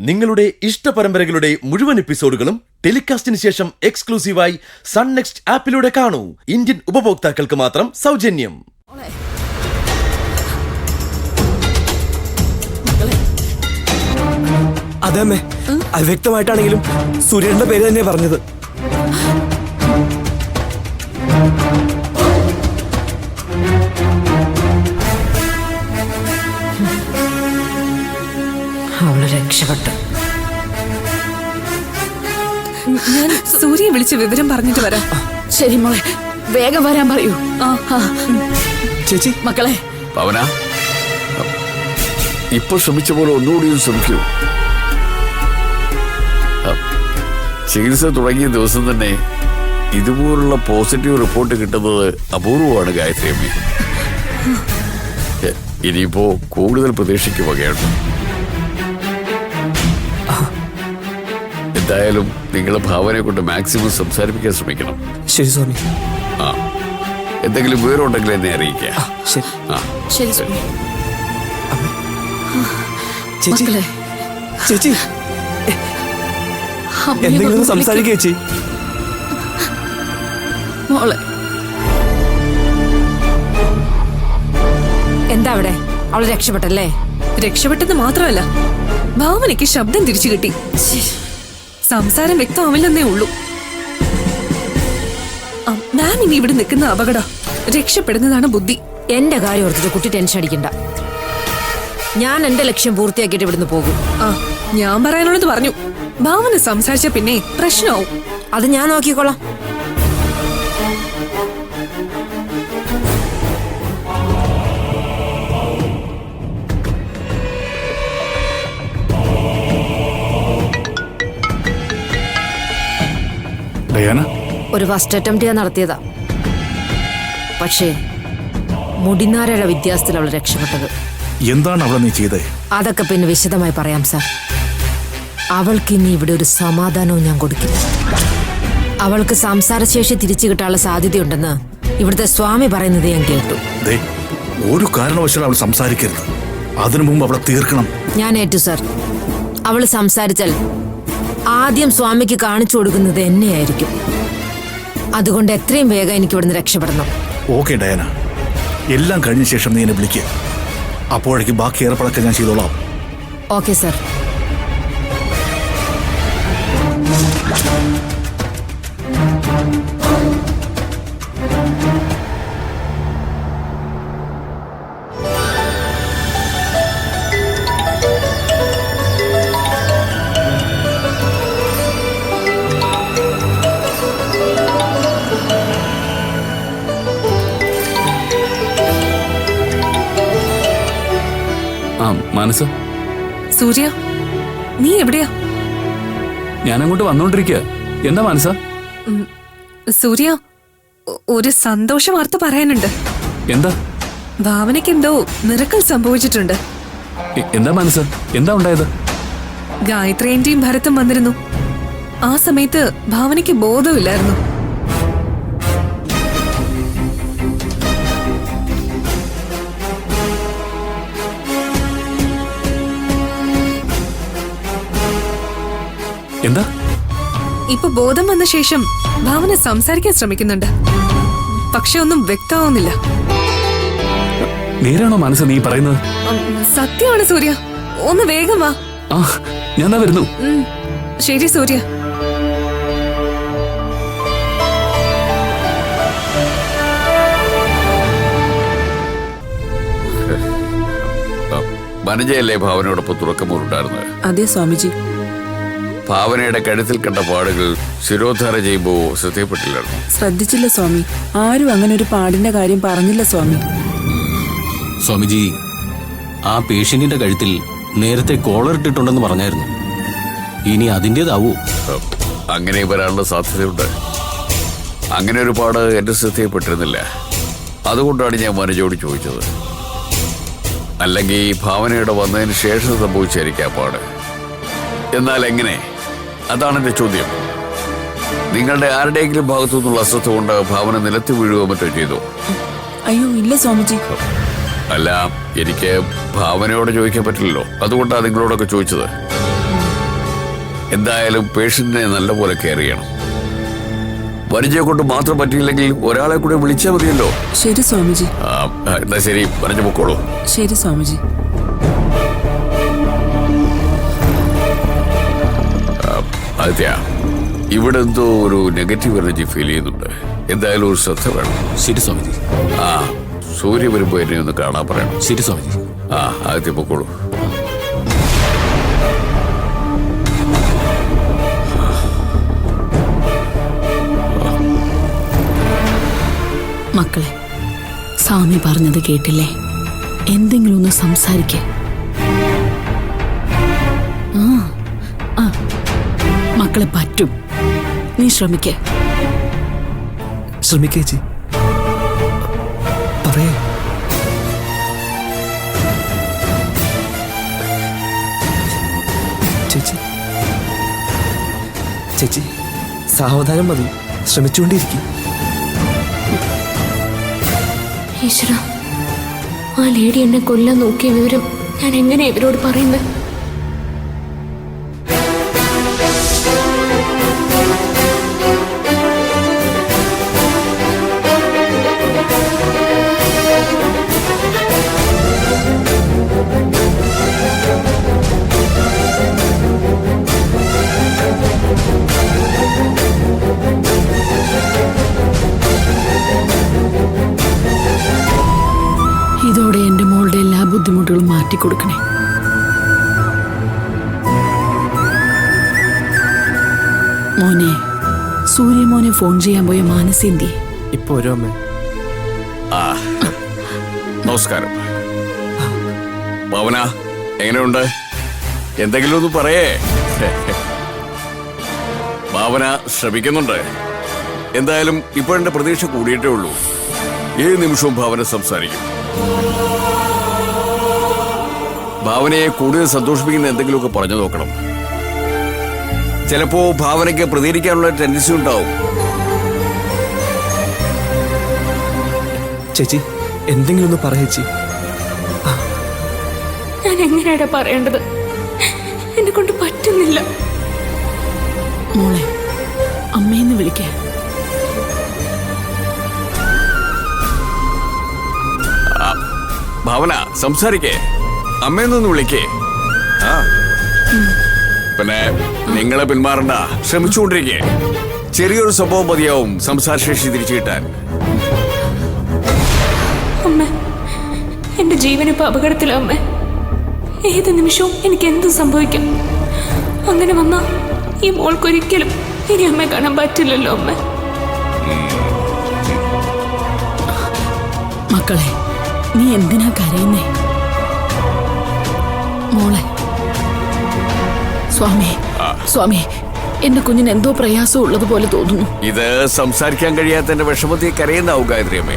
നിങ്ങളുടെ ഇഷ്ട പരമ്പരകളുടെ മുഴുവൻ എപ്പിസോഡുകളും ടെലികാസ്റ്റിന് ശേഷം എക്സ്ക്ലൂസീവായി സൺ നെക്സ്റ്റ് ആപ്പിലൂടെ കാണൂ. ഇന്ത്യൻ ഉപഭോക്താക്കൾക്ക് മാത്രം സൗജന്യം. അതെ അമ്മേ, അവ്യക്തമായിട്ടാണെങ്കിലും സൂര്യന്റെ പേര് തന്നെയാ പറഞ്ഞത്. അവള് രക്ഷപ്പെട്ടു. ഞാൻ സൂര്യയെ വിളിച്ച് വിവരം പറഞ്ഞിട്ട് വരാം. ശരി മോളെ, വേഗം വരാൻ പറയൂ. ചേച്ചി, മക്കളെ. പവന, ഇപ്പൊ ശ്രമിച്ച പോലെ ഒന്നുകൂടി ശ്രമിക്കൂ. ചികിത്സ തുടങ്ങിയ ദിവസം തന്നെ ഇതുപോലുള്ള പോസിറ്റീവ് റിപ്പോർട്ട് കിട്ടുന്നത് അപൂർവമാണ് ഗായത്രി അമ്മ. ഇനിയിപ്പോ കൂടുതൽ പ്രതീക്ഷയ്ക്ക് വകയാണ്. എന്തായാലും നിങ്ങളെ ഭാവനയെ കൊണ്ട് മാക്സിമം സംസാരിപ്പിക്കാൻ ശ്രമിക്കണം. ശരി സ്വാമി. എന്തെങ്കിലും വിവരം ഉണ്ടെങ്കിൽ എന്നെ അറിയിക്കാം. ശരി. ശരി സ്വാമി. ചേച്ചി, ചേച്ചി എന്തെങ്കിലും സംസാരിക്കുക ചേച്ചി. മോളെ, എന്താ അവിടെ? അവള് രക്ഷപ്പെട്ടല്ലേ? രക്ഷപ്പെട്ടത് മാത്രമല്ല, ഭാവനയ്ക്ക് ശബ്ദം തിരിച്ചു കിട്ടി. സംസാരം വ്യക്തമാവില്ലെന്നേ ഉള്ളൂ. ഞാൻ ഇനി ഇവിടെ നിൽക്കുന്ന അപകടം. രക്ഷപ്പെടുന്നതാണ് ബുദ്ധി. എന്റെ കാര്യം ഓർത്തിട്ട് കുട്ടി ടെൻഷൻ അടിക്കണ്ട. ഞാൻ എന്റെ ലക്ഷ്യം പൂർത്തിയാക്കിയിട്ട് ഇവിടുന്ന് പോകും. ഞാൻ പറയാനുള്ളത് പറഞ്ഞു. ഭാവന സംസാരിച്ച പിന്നെ പ്രശ്നമാവും. അത് ഞാൻ നോക്കിക്കോളാം. ഒരു ഫസ്റ്റ് അറ്റംപ്റ്റ് ഞാൻ നടത്തിയതാ. പക്ഷേ മുടിനാരയുടെ വ്യത്യാസത്തിൽ അവൾ രക്ഷപ്പെട്ടത്. എന്താണ് അവളെ നീ ചെയ്തേ? അതൊക്കെ പിന്നെ വിശദമായി പറയാം സാർ. അവൾക്ക് ഇനി ഇവിടെ ഒരു സമാധാനവും ഞാൻ കൊടുക്കില്ല. അവൾക്ക് സംസാരശേഷി തിരിച്ചു കിട്ടാനുള്ള സാധ്യതയുണ്ടെന്ന് ഇവിടുത്തെ സ്വാമി പറയുന്നത് ഞാൻ കേട്ടു. ഒരു കാരണവശാലും അവൾ സംസാരിക്കരുത്. അതിനു മുമ്പ് അവളെ തീർക്കണം. ഞാൻ ഏറ്റു സാർ. അവള് സംസാരിച്ചാൽ ആദ്യം സ്വാമിക്ക് കാണിച്ചു കൊടുക്കുന്നത് എന്നെയായിരിക്കും. അതുകൊണ്ട് എത്രയും വേഗം എനിക്ക് ഇവിടുന്ന് രക്ഷപ്പെടണം. ഓക്കെ ഡയാന, എല്ലാം കഴിഞ്ഞ ശേഷം നീ എന്നെ വിളിക്കുക. അപ്പോഴേക്ക് ബാക്കി ഏർപ്പാടൊക്കെ ഞാൻ ചെയ്തോളാം. Okay sir. മനസ്സ്, സൂര്യ, നീ എവിടെയാ? ഞാൻ അങ്ങോട്ട് വന്നോണ്ടിരിക്കുക. എന്താ മനസ്സ? സൂര്യ, ഒരു സന്തോഷ വാർത്ത പറയാനുണ്ട്. എന്താ? ഭാവനയ്ക്ക് എന്തോ മിറക്കൽ സംഭവിച്ചിട്ടുണ്ട്. എന്താ മനസ്സ്? എന്താ ഉണ്ടായത്? ഗായത്രി ആന്റിയും ഭരത്തും വന്നിരുന്നു. ആ സമയത്ത് ഭാവനയ്ക്ക് ബോധമില്ലായിരുന്നു. എന്താ? ഇപ്പൊ ബോധം വന്ന ശേഷം ഭാവന സംസാരിക്കാൻ ശ്രമിക്കുന്നുണ്ട്. പക്ഷെ ഒന്നും വ്യക്തമാവുന്നില്ല. നേരാണോ മനസ്സ് നീ പറയുന്നത്? സത്യമാണ് സൂര്യ. ഒന്ന് വേഗം വാ. ഞാൻ വരുന്നു. ശരി സൂര്യ. വനജയല്ലേ ഭാവനയോടൊപ്പം തുറക്കമുണ്ടായിരുന്നത്? അതെ സ്വാമിജി. ഭാവനയുടെ കഴുത്തിൽ കണ്ട പാടുകൾ ശിരോധാര ചെയ്യുമ്പോ ശ്രദ്ധയപ്പെട്ടില്ലായിരുന്നു. ശ്രദ്ധിച്ചില്ല സ്വാമി. ആരും അങ്ങനെ ഒരു പാടിന്റെ കാര്യം പറഞ്ഞില്ല സ്വാമി. സ്വാമിജി, ആ പേഷ്യന്റിന്റെ കഴുത്തിൽ നേരത്തെ കോളർ ഇട്ടിട്ടുണ്ടെന്ന് പറഞ്ഞായിരുന്നു. ഇനി അതിൻ്റെതാവൂ? അങ്ങനെ വരാനുള്ള സാധ്യതയുണ്ട്. അങ്ങനെ ഒരു പാട് എന്റെ ശ്രദ്ധയപ്പെട്ടിരുന്നില്ല. അതുകൊണ്ടാണ് ഞാൻ വനജയോട് ചോദിച്ചത്. അല്ലെങ്കിൽ ഭാവനയുടെ വന്നതിന് ശേഷം സംഭവിച്ചായിരിക്കാം പാട്. എന്നാൽ എങ്ങനെ? അതാണ് എന്റെ ചോദ്യം. നിങ്ങളുടെ ആരുടെയെങ്കിലും ഭാഗത്തു നിന്നുള്ള അശ്രദ്ധ കൊണ്ട് ഭാവന നിലത്ത് വീഴുകയോ മറ്റോ ചെയ്തു? അയ്യോ ഇല്ല സ്വാമിജി. അല്ല, എനിക്ക് ഭാവനയോട് ചോദിക്കാൻ പറ്റില്ലല്ലോ. അതുകൊണ്ടാണ് നിങ്ങളോടൊക്കെ ചോദിച്ചത്. എന്തായാലും പേഷ്യന്റിനെ നല്ലപോലെ കെയർ ചെയ്യണം. വനജയെ കൊണ്ട് മാത്രം പറ്റിയില്ലെങ്കിൽ ഒരാളെ കൂടെ വിളിച്ചാൽ മതിയല്ലോ. ശരി സ്വാമിജി. എന്നാ ശരി, വനജ പൊക്കോളൂ. ശരി സ്വാമിജി. ആദിത്യ, ഇവിടെ എന്തോ ഒരു നെഗറ്റീവ് എനർജി ഫീൽ ചെയ്യുന്നുണ്ട്. എന്തായാലും ഒരു ശ്രദ്ധ വേണം. ശരി സ്വാമിജി. സൂര്യ വരുമ്പോ എന്നെ ഒന്ന് കാണാൻ പറയണം. ശരി സ്വാമിജി. ആദിത്യ പൊക്കോളൂ. മക്കളെ, സ്വാമി പറഞ്ഞത് കേട്ടില്ലേ? എന്തെങ്കിലും ഒന്ന് സംസാരിക്കേ. മക്കളെ പറ്റും, നീ ശ്രമിക്കേ. ശ്രമിക്കേച്ചി, പറയേ. ചേച്ചി ചേച്ചി സാവധാനം മതി, ശ്രമിച്ചുകൊണ്ടിരിക്കും. ഈശ്വര, ആ ലേഡി എന്നെ കൊല്ലാൻ നോക്കിയ വിവരം ഞാൻ എങ്ങനെ ഇവരോട് പറയുന്നത്? ഇതോടെ എന്റെ മോളുടെ എല്ലാ ബുദ്ധിമുട്ടുകളും മാറ്റിക്കൊടുക്കണേ. മോനെ, സൂര്യമോനെ ഫോൺ ചെയ്യാൻ പോയ മാനസി എന്തി? ഇപ്പൊ ഒരു അമ്മ. നമസ്കാരം. ഭാവന, എങ്ങനെയുണ്ട്? എന്തെങ്കിലും ഒന്ന് പറയേ. ഭാവന ശ്രമിക്കുന്നുണ്ട്. എന്തായാലും ഇപ്പോഴെന്റെ പ്രതീക്ഷ കൂടിയിട്ടേ ഉള്ളൂ. ഏത് നിമിഷവും ഭാവന സംസാരിക്കും. ഭാവനയെ കൂടുതൽ സന്തോഷിപ്പിക്കുന്ന എന്തെങ്കിലുമൊക്കെ പറഞ്ഞു നോക്കണം. ചിലപ്പോ ഭാവനയ്ക്ക് പ്രതികരിക്കാനുള്ള ടെൻഡൻസി ഉണ്ടാവും. ചേച്ചി, എന്തെങ്കിലും ഒന്ന് പറയേച്ചി. ഞാൻ എങ്ങനെയാടാ പറയേണ്ടത്? എന്നെ കൊണ്ട് പറ്റുന്നില്ല. മോളെ, അമ്മയെന്ന് വിളിക്കേ. ഭാവന സംസാരിക്കേ, അമ്മയെന്നൊന്ന് വിളിക്കേ. പിന്നെ നിങ്ങളെ പിന്മാറണ്ട, ശ്രമിച്ചുകൊണ്ടിരിക്കേ. ചെറിയൊരു സംഭവം മതിയാവും സംസാരശേഷി തിരിച്ചു കിട്ടാൻ. അമ്മ, എന്റെ ജീവൻ ഇപ്പൊ അപകടത്തിലാ അമ്മ. ഏത് നിമിഷവും എനിക്ക് എന്തും സംഭവിക്കാം. അങ്ങനെ വന്നാ ഈ മോൾക്കൊരിക്കലും ഇനി അമ്മയെ കാണാൻ പറ്റില്ലല്ലോ അമ്മ. മക്കളെ, നീ എന്തിനാ കരയുന്നേ? മോളെ, സ്വാമി, എന്റെ കുഞ്ഞിന് എന്തോ പ്രയാസം ഉള്ളതുപോലെ തോന്നുന്നു. ഇത് സംസാരിക്കാൻ കഴിയാത്ത എന്റെ വിഷമത്തെ കരയുന്നാവും ഗായത്രി അമ്മേ.